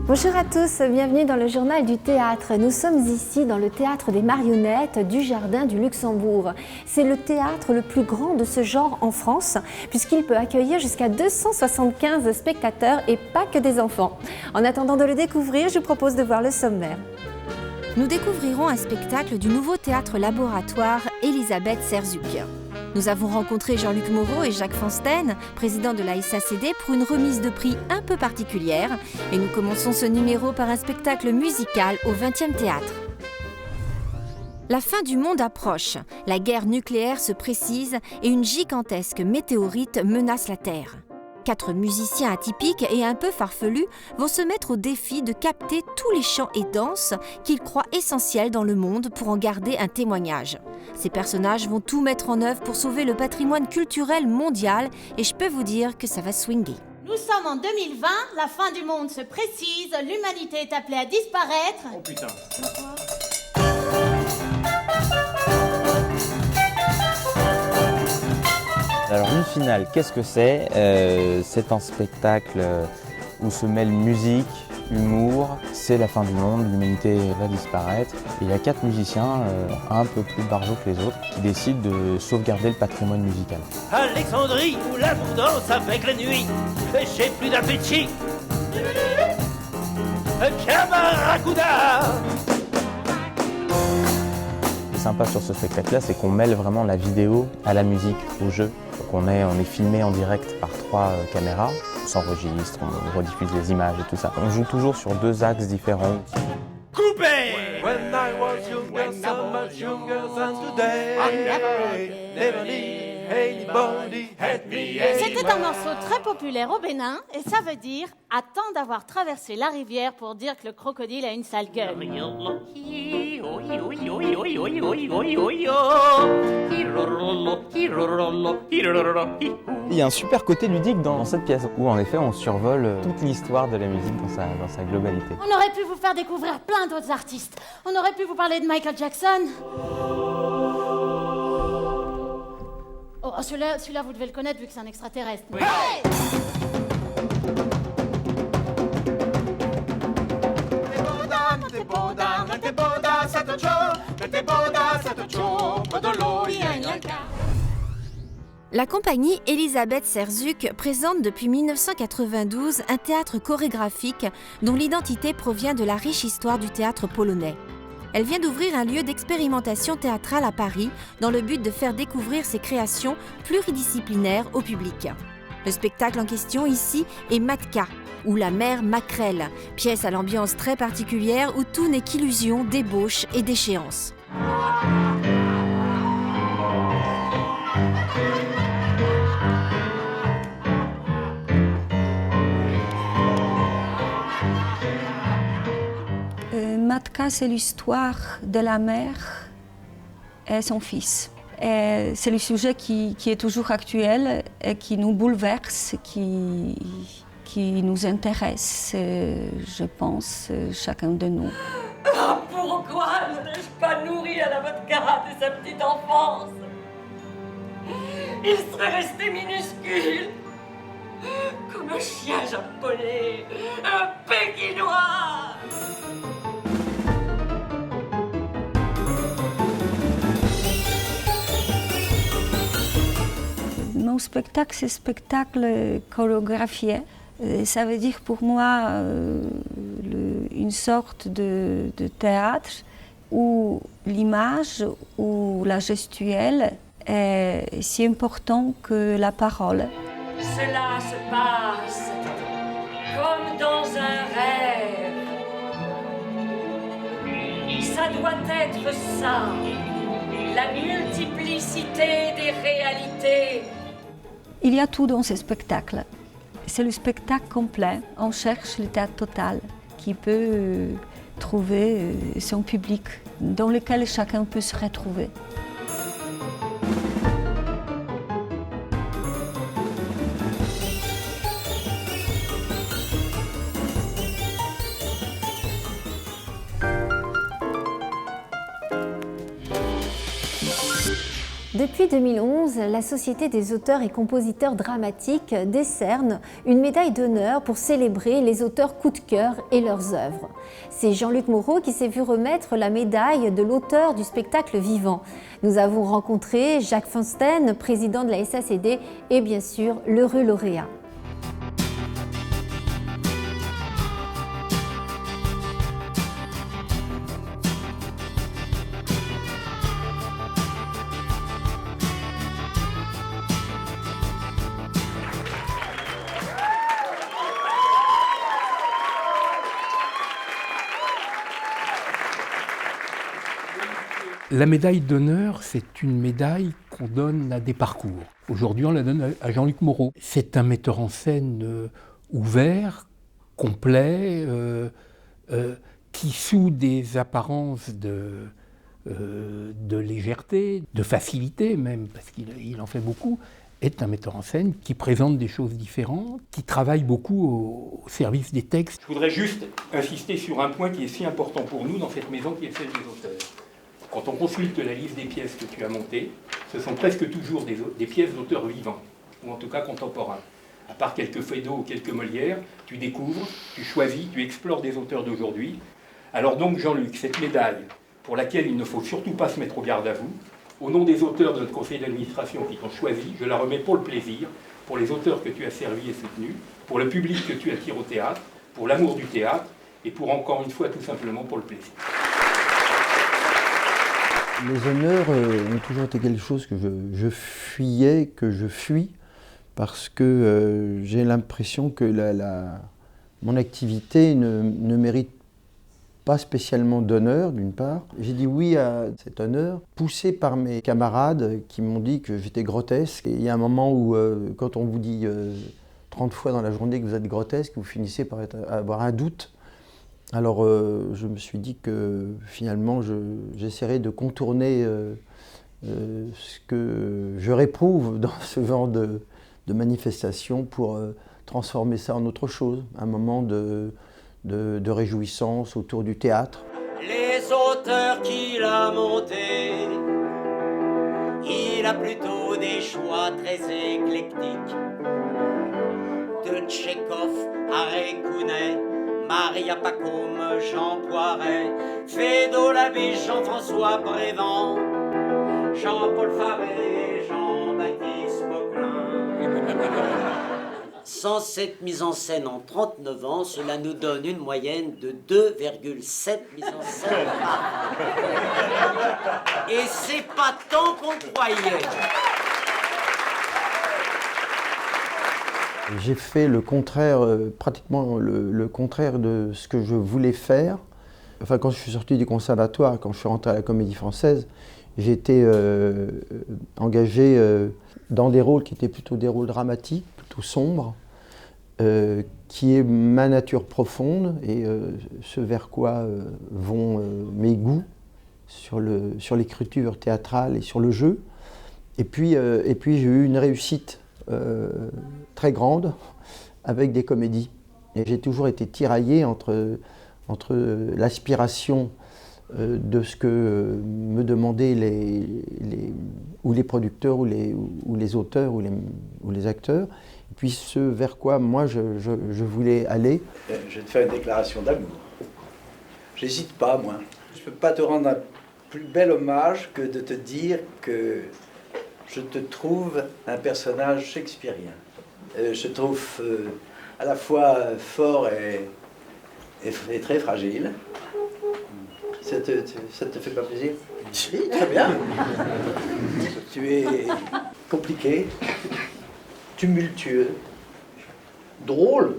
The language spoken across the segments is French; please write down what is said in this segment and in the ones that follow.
Bonjour à tous, bienvenue dans le journal du théâtre. Nous sommes ici dans le théâtre des marionnettes du Jardin du Luxembourg. C'est le théâtre le plus grand de ce genre en France, puisqu'il peut accueillir jusqu'à 275 spectateurs et pas que des enfants. En attendant de le découvrir, je vous propose de voir le sommaire. Nous découvrirons un spectacle du nouveau théâtre laboratoire Elisabeth Serzuck. Nous avons rencontré Jean-Luc Moreau et Jacques Fansten, président de la SACD, pour une remise de prix un peu particulière. Et nous commençons ce numéro par un spectacle musical au XXe théâtre. La fin du monde approche, la guerre nucléaire se précise et une gigantesque météorite menace la Terre. 4 musiciens atypiques et un peu farfelus vont se mettre au défi de capter tous les chants et danses qu'ils croient essentiels dans le monde pour en garder un témoignage. Ces personnages vont tout mettre en œuvre pour sauver le patrimoine culturel mondial et je peux vous dire que ça va swinguer. Nous sommes en 2020, la fin du monde se précise, l'humanité est appelée à disparaître. Oh putain. Alors une finale, qu'est-ce que c'est? C'est un spectacle où se mêlent musique, humour, c'est la fin du monde, l'humanité va disparaître. Et il y a 4 musiciens, un peu plus barjots que les autres, qui décident de sauvegarder le patrimoine musical. Alexandrie, où l'abondance avec la nuit, et j'ai plus d'appétit. Camaracouda. Ce qui est sympa sur ce spectacle-là, c'est qu'on mêle vraiment la vidéo à la musique, au jeu. Donc on est filmé en direct par 3 caméras, on s'enregistre, on rediffuse les images et tout ça. On joue toujours sur 2 axes différents. Coupé. When I was younger, so much younger than today, never need anybody help me. C'était un morceau très populaire au Bénin et ça veut dire « Attends d'avoir traversé la rivière pour dire que le crocodile a une sale gueule ». Il y a un super côté ludique dans cette pièce, où en effet on survole toute l'histoire de la musique dans sa globalité. On aurait pu vous faire découvrir plein d'autres artistes. On aurait pu vous parler de Michael Jackson. Oh, celui-là, vous devez le connaître vu que c'est un extraterrestre. Oui. Hey! La compagnie Elisabeth Serzuck présente depuis 1992 un théâtre chorégraphique dont l'identité provient de la riche histoire du théâtre polonais. Elle vient d'ouvrir un lieu d'expérimentation théâtrale à Paris dans le but de faire découvrir ses créations pluridisciplinaires au public. Le spectacle en question ici est Matka, ou la mère Maquerelle, pièce à l'ambiance très particulière où tout n'est qu'illusion, débauche et déchéance. Matka, c'est l'histoire de la mère et son fils. Et c'est le sujet qui est toujours actuel et qui nous bouleverse, qui nous intéresse, je pense, chacun de nous. Ah, pourquoi ne l'ai-je pas nourri à la vodka de sa petite enfance? Il serait resté minuscule, comme un chien japonais, un pékinois. Mon spectacle, c'est spectacle chorégraphié. Ça veut dire pour moi une sorte de théâtre où l'image ou la gestuelle est si important que la parole. Cela se passe comme dans un rêve. Ça doit être ça, la multiplicité des réalités. Il y a tout dans ce spectacle. C'est le spectacle complet. On cherche le théâtre total qui peut trouver son public, dans lequel chacun peut se retrouver. Depuis 2011, la Société des auteurs et compositeurs dramatiques décerne une médaille d'honneur pour célébrer les auteurs coup de cœur et leurs œuvres. C'est Jean-Luc Moreau qui s'est vu remettre la médaille de l'auteur du spectacle vivant. Nous avons rencontré Jacques Fonsten, président de la SACD, et bien sûr l'heureux lauréat. La médaille d'honneur, c'est une médaille qu'on donne à des parcours. Aujourd'hui, on la donne à Jean-Luc Moreau. C'est un metteur en scène ouvert, complet, qui, sous des apparences de légèreté, de facilité même, parce qu'il en fait beaucoup, est un metteur en scène qui présente des choses différentes, qui travaille beaucoup au service des textes. Je voudrais juste insister sur un point qui est si important pour nous dans cette maison, qui est celle des auteurs. Quand on consulte la liste des pièces que tu as montées, ce sont presque toujours des pièces d'auteurs vivants, ou en tout cas contemporains. À part quelques Feydeau ou quelques Molière, tu découvres, tu choisis, tu explores des auteurs d'aujourd'hui. Alors donc Jean-Luc, cette médaille, pour laquelle il ne faut surtout pas se mettre au garde à vous, au nom des auteurs de notre conseil d'administration qui t'ont choisi, je la remets pour le plaisir, pour les auteurs que tu as servis et soutenus, pour le public que tu attires au théâtre, pour l'amour du théâtre, et pour encore une fois tout simplement pour le plaisir. Les honneurs ont toujours été quelque chose que je fuyais, que je fuis, parce que j'ai l'impression que mon activité ne mérite pas spécialement d'honneur, d'une part. J'ai dit oui à cet honneur, poussé par mes camarades qui m'ont dit que j'étais grotesque. Et il y a un moment où, quand on vous dit 30 fois dans la journée que vous êtes grotesque, vous finissez par avoir un doute. Alors je me suis dit que finalement j'essaierais de contourner ce que je réprouve dans ce genre de manifestation pour transformer ça en autre chose, un moment de réjouissance autour du théâtre. Les auteurs qu'il a montés, il a plutôt des choix très éclectiques. De Tchekhov à Récounet, Maria Pacôme, Jean Poiret, Feydeau Labiche, Jean-François Brévent, Jean-Paul Faré, Jean-Baptiste Poquelin. Sans cette mise en scène en 39 ans, cela nous donne une moyenne de 2,7 mises en scène. Et c'est pas tant qu'on le croyait. J'ai fait le contraire, pratiquement le contraire de ce que je voulais faire. Enfin, quand je suis sorti du conservatoire, quand je suis rentré à la Comédie Française, j'ai été engagé dans des rôles qui étaient plutôt des rôles dramatiques, plutôt sombres, qui est ma nature profonde et ce vers quoi vont mes goûts sur l'écriture théâtrale et sur le jeu. Et puis j'ai eu une réussite très grande avec des comédies. Et j'ai toujours été tiraillé entre l'aspiration de ce que me demandaient les producteurs ou les auteurs ou les acteurs, et puis ce vers quoi moi je voulais aller. Je vais te faire une déclaration d'amour. J'hésite pas, moi. Je ne peux pas te rendre un plus bel hommage que de te dire que je te trouve un personnage shakespearien. Je te trouve à la fois fort et très fragile. Ça te fait pas plaisir? Si, très bien. Tu es compliqué, tumultueux, drôle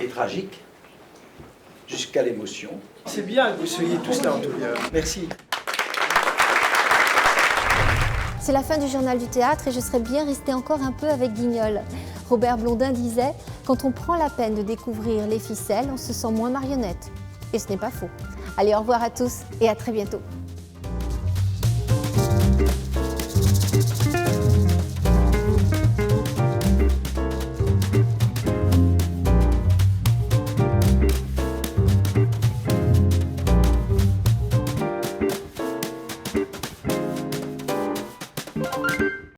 et tragique, jusqu'à l'émotion. C'est bien que vous soyez tous là en tout cas. Merci. C'est la fin du journal du théâtre et je serais bien restée encore un peu avec Guignol. Robert Blondin disait « Quand on prend la peine de découvrir les ficelles, on se sent moins marionnette ». Et ce n'est pas faux. Allez, au revoir à tous et à très bientôt.